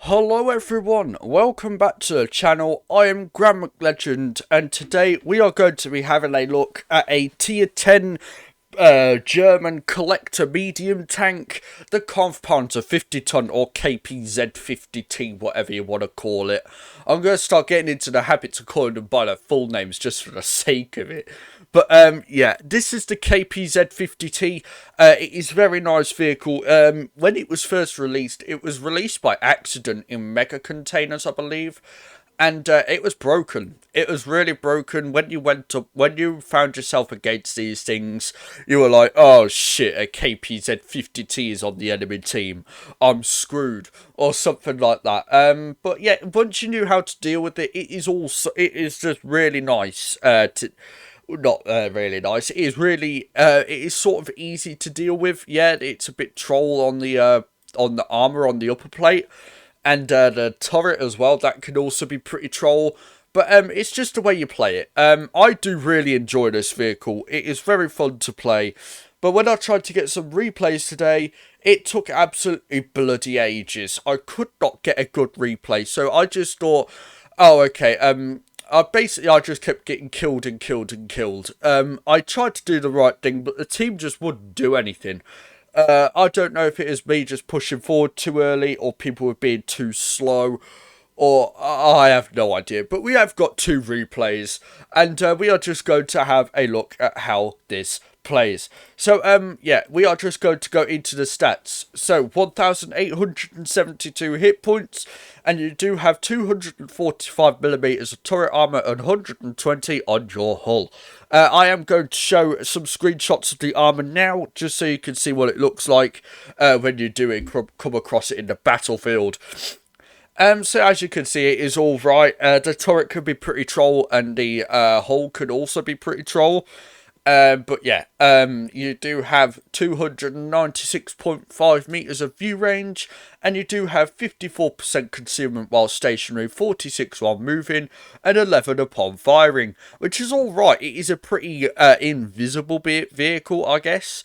Hello everyone, welcome back to the channel. I am Grand Legend, and today we are going to be having a look at a tier 10 German collector medium tank, the Kampfpanzer 50 ton or KPZ 50T, whatever you want to call it. I'm going to start getting into the habit of calling them by their full names just for the sake of it. But yeah, this is the KPZ 50T. It is a very nice vehicle. When it was first released, it was released by accident in mega containers, I believe. And it was broken. It was really broken. When you found yourself against these things, you were like, "Oh shit, a KPZ 50T is on the enemy team. I'm screwed," or something like that. But yeah, once you knew how to deal with it, it is just really nice. Not really nice. It is really it is sort of easy to deal with. Yeah, it's a bit troll on the armor on the upper plate. And the turret as well, that can also be pretty troll. But it's just the way you play it. I do really enjoy this vehicle. It is very fun to play. But when I tried to get some replays today, it took absolutely bloody ages. I could not get a good replay. So I just thought, oh, okay, I just kept getting killed and killed and killed. I tried to do the right thing, but the team just wouldn't do anything. I don't know if it is me just pushing forward too early or people were being too slow, or I have no idea. But we have got two replays, and we are just going to have a look at how this plays. So, yeah, we are just going to go into the stats. So, 1,872 hit points, and you do have 245mm of turret armor and 120 on your hull. I am going to show some screenshots of the armor now, just so you can see what it looks like when you do come across it in the battlefield. So as you can see, it is all right. The turret could be pretty troll, and the hull could also be pretty troll. But yeah, you do have 296.5 meters of view range, and you do have 54% concealment while stationary, 46 while moving, and 11 upon firing, which is all right. It is a pretty invisible vehicle, I guess.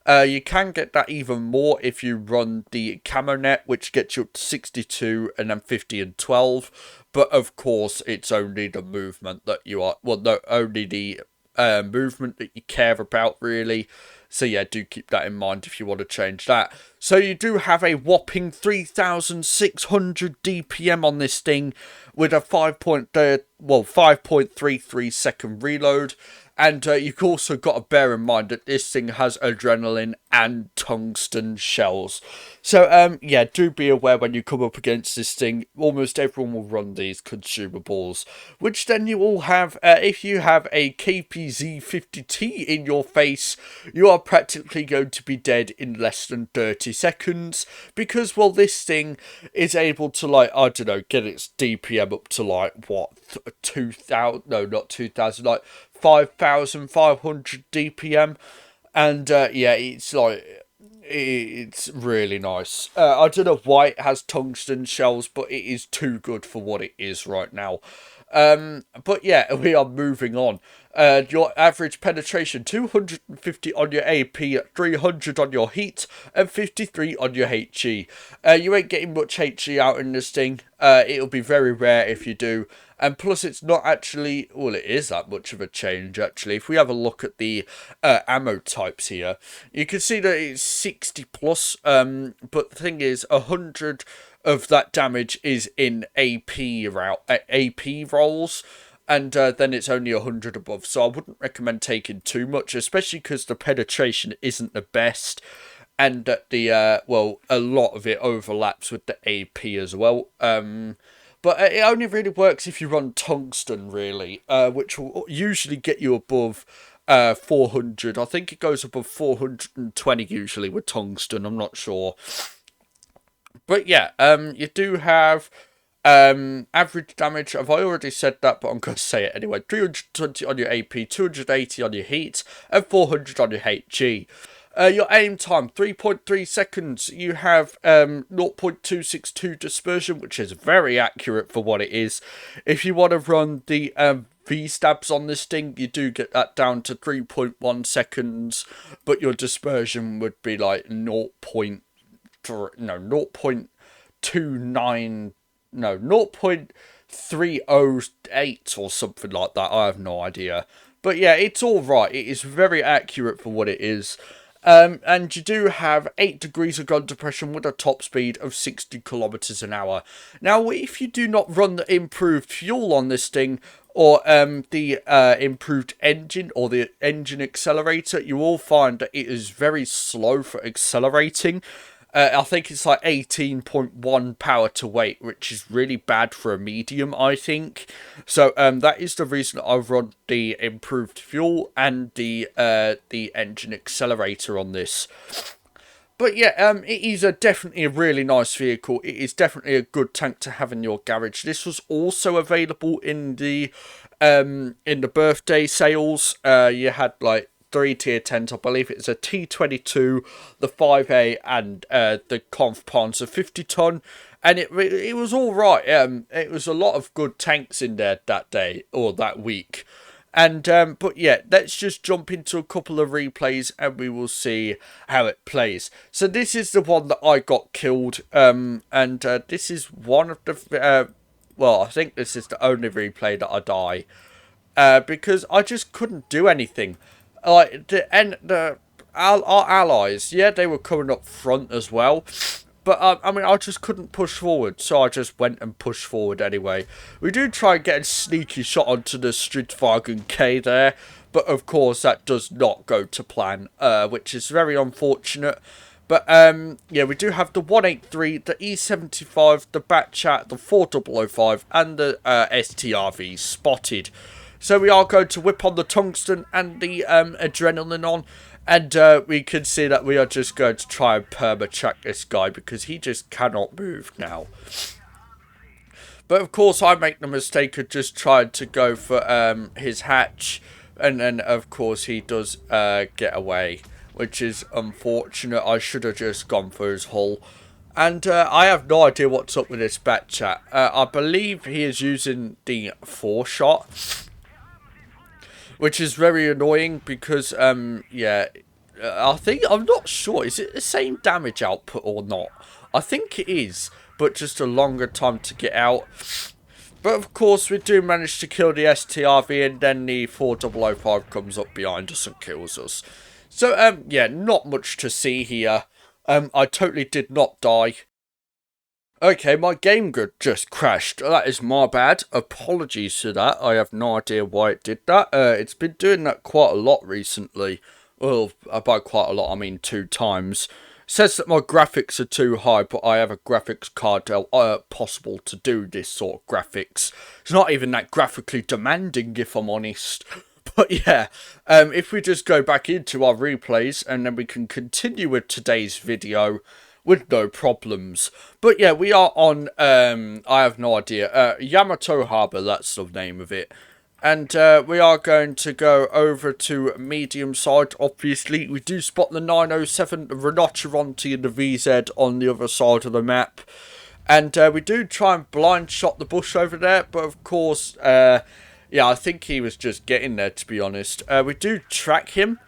You can get that even more if you run the camo net, which gets you up to 62 and then 50 and 12. But of course, it's only the movement that you are, well, no, only the movement that you care about, really. So yeah, do keep that in mind if you want to change that. So you do have a whopping 3,600 DPM on this thing, with a 5.33 second reload. And you've also got to bear in mind that this thing has adrenaline and tungsten shells. So, yeah, do be aware when you come up against this thing. Almost everyone will run these consumables. Which then you all have, if you have a KPZ 50T in your face, you are practically going to be dead in less than 30 seconds. Because, well, this thing is able to, like, I don't know, get its DPM up to, like, what, 2,000, no, not 2,000, like, 5,500 DPM, and yeah, it's like, it's really nice. I don't know why it has tungsten shells, but it is too good for what it is right now. But yeah, we are moving on. Your average penetration, 250 on your AP, 300 on your heat, and 53 on your HE. You ain't getting much HE out in this thing. It'll be very rare if you do. And plus, it's not actually, well, it is that much of a change, actually. If we have a look at the ammo types here, you can see that it's 60 plus, but the thing is, 100 of that damage is in AP rolls, and then it's only 100 above. So I wouldn't recommend taking too much, especially because the penetration isn't the best, and that the, well, a lot of it overlaps with the AP as well. But it only really works if you run tungsten, really, which will usually get you above 400. I think it goes above 420 usually with tungsten. I'm not sure. But yeah, you do have average damage. I've already said that, but I'm going to say it anyway. 320 on your AP, 280 on your heat, and 400 on your HG. Your aim time, 3.3 seconds. You have 0.262 dispersion, which is very accurate for what it is. If you want to run the V-stabs on this thing, you do get that down to 3.1 seconds, but your dispersion would be like 0.3, no, 0. 0.29, no, 0.308 or something like that. I have no idea. But yeah, it's alright. It is very accurate for what it is. And you do have 8 degrees of gun depression with a top speed of 60 kilometers an hour. Now, if you do not run the improved fuel on this thing, or the improved engine, or the engine accelerator, you will find that it is very slow for accelerating. I think it's like 18.1 power to weight, which is really bad for a medium, I think. So that is the reason I've run the improved fuel and the engine accelerator on this. But yeah, it is definitely a really nice vehicle. It is definitely a good tank to have in your garage. This was also available in the birthday sales. You had like 3 tier 10s, I believe it's a T22, the 5A, and the Conf Panzer 50 ton, and it was all right. It was a lot of good tanks in there that day or that week, and but yeah, let's just jump into a couple of replays and we will see how it plays. So this is the one that I got killed, and this is one of the well, I think this is the only replay that I die, because I just couldn't do anything. Like our allies, yeah, they were coming up front as well, but I mean, I just couldn't push forward, so I just went and pushed forward anyway. We do try and get a sneaky shot onto the Streetwagen K there, but of course that does not go to plan, which is very unfortunate. But yeah, we do have the 183, the E75, the Batchat, the 4005, and the STRV spotted. So we are going to whip on the tungsten and the adrenaline on, and we can see that we are just going to try and perma-check this guy because he just cannot move now. But of course I make the mistake of just trying to go for his hatch, and then of course he does get away, which is unfortunate. I should have just gone for his hull. And I have no idea what's up with this Batchat. I believe he is using the 4-shot. Which is very annoying because, yeah, I'm not sure. Is it the same damage output or not? I think it is, but just a longer time to get out. But of course, we do manage to kill the STRV, and then the 4005 comes up behind us and kills us. So, yeah, not much to see here. I totally did not die. Okay, my game just crashed. That is my bad. Apologies for that. I have no idea why it did that. It's been doing that quite a lot recently. Well, by quite a lot, I mean 2 times. It says that my graphics are too high, but I have a graphics card possible to do this sort of graphics. It's not even that graphically demanding, if I'm honest. But yeah, if we just go back into our replays, and then we can continue with today's video with no problems. But yeah, we are on, I have no idea, Yamato Harbour, that's the name of it. And we are going to go over to medium side, obviously. We do spot the 907, the Rinoceronte and the VZ on the other side of the map. And we do try and blind shot the bush over there, but of course, yeah, I think he was just getting there, to be honest. We do track him.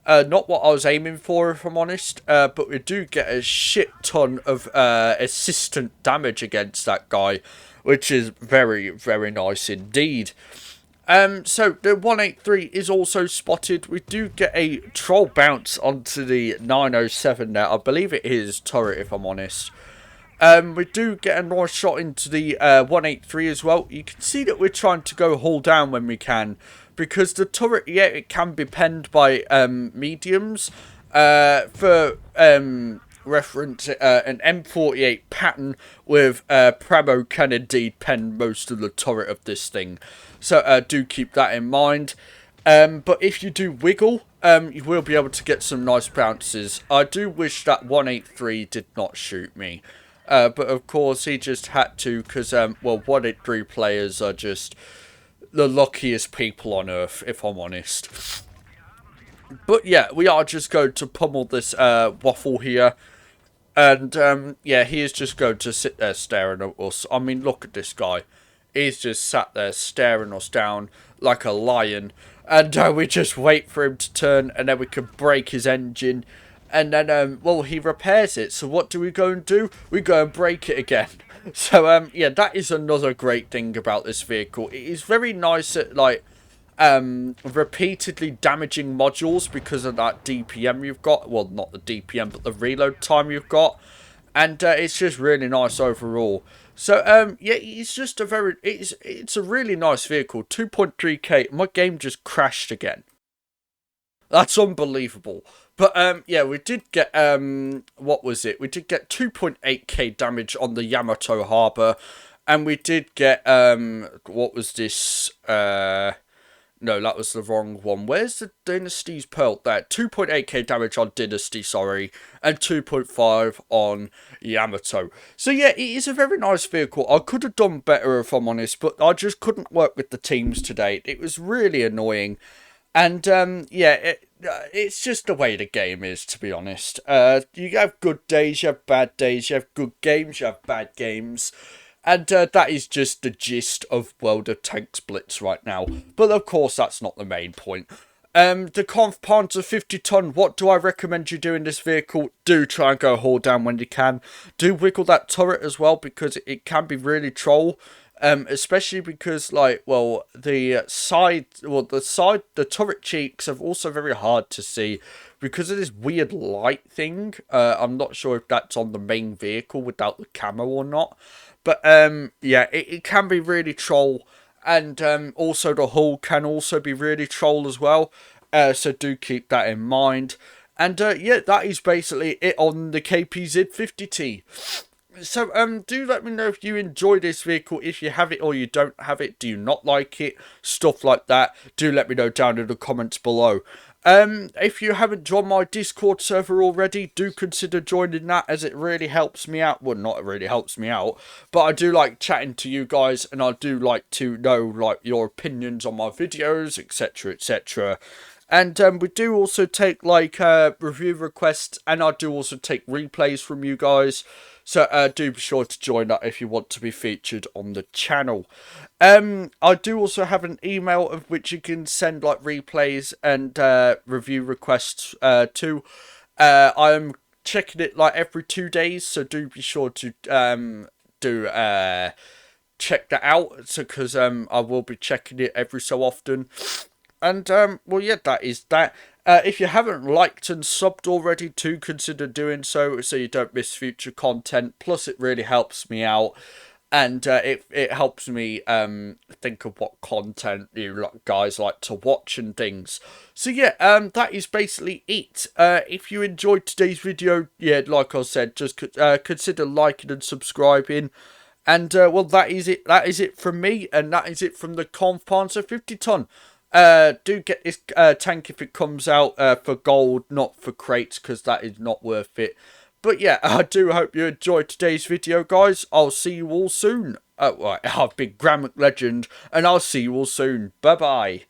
Not what I was aiming for, if I'm honest, but we do get a shit ton of assistant damage against that guy, which is very, very nice indeed. So the 183 is also spotted. We do get a troll bounce onto the 907 there. I believe it is turret, if I'm honest. We do get a nice shot into the 183 as well. You can see that we're trying to go hull down when we can, because the turret, yeah, it can be penned by mediums. For reference, an M48 pattern with Pramo can indeed pen most of the turret of this thing. So do keep that in mind. But if you do wiggle, you will be able to get some nice bounces. I do wish that 183 did not shoot me. But of course he just had to, because, well, 183 players are just the luckiest people on earth, if I'm honest. But yeah, we are just going to pummel this waffle here. And yeah, he is just going to sit there staring at us. I mean, look at this guy. He's just sat there staring us down like a lion. And we just wait for him to turn, and then we can break his engine. And then, well, he repairs it. So what do we go and do? We go and break it again. So, yeah, that is another great thing about this vehicle. It is very nice at, like, repeatedly damaging modules because of that DPM you've got. Well, not the DPM, but the reload time you've got. And it's just really nice overall. So, yeah, it's just a very, it's a really nice vehicle. 2.3k. My game just crashed again. That's unbelievable. But, yeah, we did get, what was it? We did get 2.8k damage on the Yamato Harbour. And we did get, what was this? No, that was the wrong one. Where's the Dynasty's Pearl? There, 2.8k damage on Dynasty, sorry. And 2.5 on Yamato. So, yeah, it is a very nice vehicle. I could have done better, if I'm honest. But I just couldn't work with the teams today. It was really annoying. And, yeah, it's just the way the game is, to be honest. You have good days, you have bad days, you have good games, you have bad games. And that is just the gist of World of Tanks Blitz right now. But of course, that's not the main point. The Conf Panzer 50 ton, what do I recommend you do in this vehicle? Do try and go haul down when you can. Do wiggle that turret as well, because it can be really troll. Especially because, like, well, the turret cheeks are also very hard to see because of this weird light thing. I'm not sure if that's on the main vehicle without the camo or not. But, yeah, it can be really troll. And, also the hull can also be really troll as well. So do keep that in mind. And, yeah, that is basically it on the KPZ 50T. So, do let me know if you enjoy this vehicle, if you have it or you don't have it, do you not like it, stuff like that. Do let me know down in the comments below. If you haven't joined my Discord server already, do consider joining that, as it really helps me out. Well, not really helps me out, but I do like chatting to you guys, and I do like to know, like, your opinions on my videos, etc, etc. And we do also take, like, review requests, and I do also take replays from you guys. So do be sure to join that if you want to be featured on the channel. I do also have an email of which you can send, like, replays and review requests to. I am checking it, like, every 2 days, so do be sure to check that out, because I will be checking it every so often. And, well, yeah, that is that. If you haven't liked and subbed already, do consider doing so you don't miss future content. Plus, it really helps me out. And it helps me think of what content you guys like to watch and things. So, yeah, that is basically it. If you enjoyed today's video, yeah, like I said, just consider liking and subscribing. And, well, that is it. That is it from me. And that is it from the Conf Panzer 50 ton. Do get this tank if it comes out for gold, not for crates, because that is not worth it. But yeah, I do hope you enjoyed today's video, guys. I'll see you all soon. Right, I've been Graham Legend, and I'll see you all soon. Bye-bye.